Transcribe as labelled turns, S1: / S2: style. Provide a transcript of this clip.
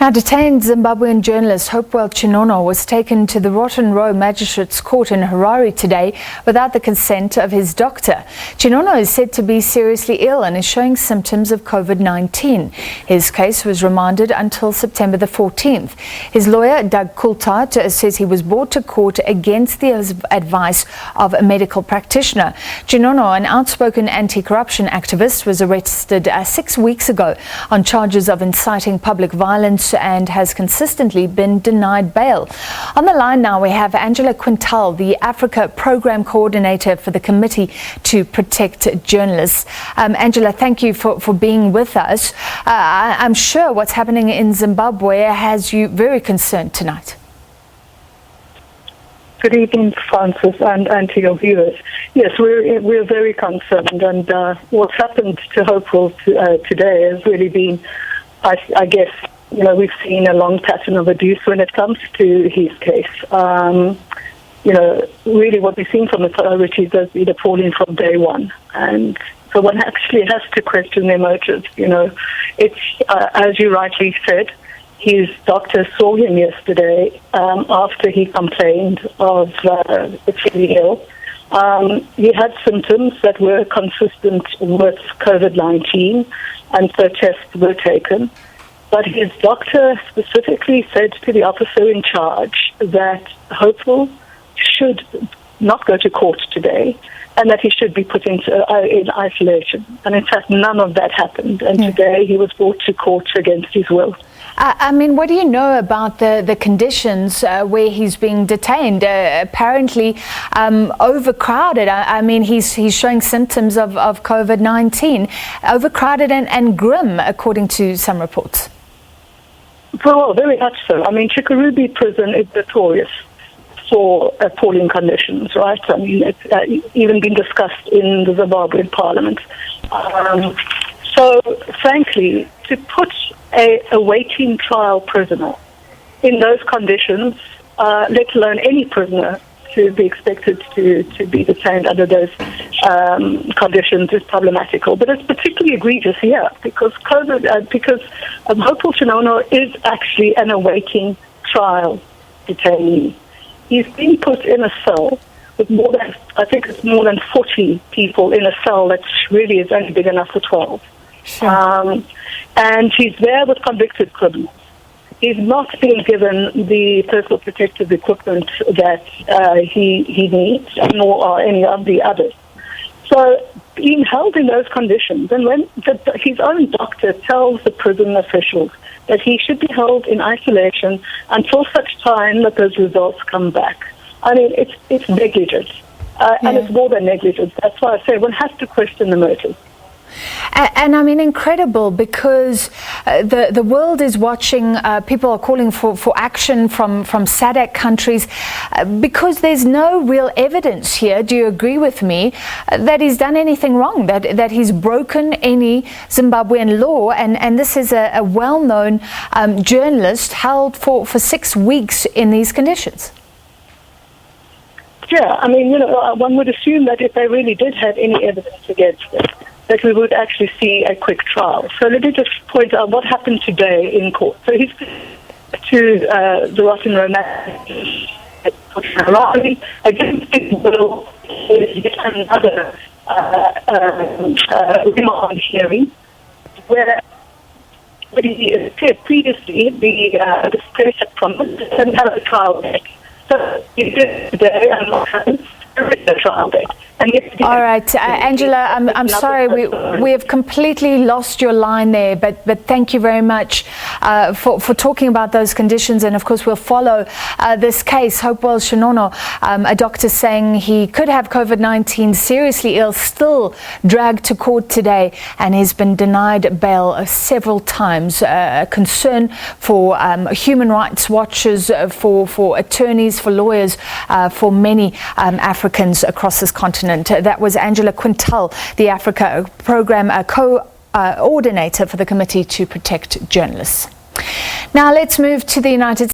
S1: Now, detained Zimbabwean journalist Hopewell Chin'ono was taken to the Rotten Row Magistrate's Court in Harare today without the consent of his doctor. Chin'ono is said to be seriously ill and is showing symptoms of COVID-19. His case was remanded until September the 14th. His lawyer, Coltart, says he was brought to court against the advice of a medical practitioner. Chin'ono, an outspoken anti-corruption activist, was arrested 6 weeks ago on charges of inciting public violence and has consistently been denied bail. On the line now we have Angela Quintal, the Africa Program Coordinator for the Committee to Protect Journalists. Angela, thank you for being with us. I'm sure what's happening in Zimbabwe has you very concerned tonight.
S2: Good evening, Francis, and to your viewers. Yes, we're very concerned, and what's happened to Hopewell today has really been, I guess, we've seen a long pattern of abuse when it comes to his case. Really what we've seen from the authorities has been appalling from day one. And so one actually has to question their motives. It's, as you rightly said, his doctor saw him yesterday after he complained of feeling ill. He had symptoms that were consistent with COVID-19, and so tests were taken. But his doctor specifically said to the officer in charge that Hopewell should not go to court today and that he should be put in isolation. And in fact, none of that happened. And today he was brought to court against his will.
S1: What do you know about the conditions where he's being detained? Apparently overcrowded. He's showing symptoms of COVID-19. Overcrowded and grim, according to some reports.
S2: Well, very much so. Chikurubi prison is notorious for appalling conditions, right? It's even been discussed in the Zimbabwean parliament. So, frankly, to put a waiting trial prisoner in those conditions, let alone any prisoner to be expected to be detained under those conditions, is problematical. But it's particularly egregious here because Hopewell Chin'ono is actually an awaiting trial detainee. He's been put in a cell with more than 40 people in a cell that really is only big enough for 12. Sure. And he's there with convicted criminals. He's not being given the personal protective equipment that he needs, nor are any of the others. So being held in those conditions, and when his own doctor tells the prison officials that he should be held in isolation until such time that those results come back. It's negligence, and it's more than negligence. That's why I say one has to question the motive.
S1: And incredible, because the world is watching. People are calling for action from SADC countries because there's no real evidence here. Do you agree with me that he's done anything wrong, that he's broken any Zimbabwean law? And this is a well-known journalist held for 6 weeks in these conditions.
S2: Yeah, one would assume that if they really did have any evidence against it, that we would actually see a quick trial. So let me just point out what happened today in court. So he's to the Rotten Row Harare against his will. Yet another remand hearing where he appeared previously, the state had promised and have a trial date. So he did today, and what happens? There is a trial date.
S1: All right, Angela, I'm sorry, we have completely lost your line there, but thank you very much for talking about those conditions. And of course, we'll follow this case. Hopewell Chin'ono, a doctor saying he could have COVID-19, seriously ill, still dragged to court today, and has been denied bail several times. Concern for human rights watchers, for attorneys, for lawyers, for many Africans across this continent. That was Angela Quintal, the Africa Program Coordinator for the Committee to Protect Journalists. Now let's move to the United States.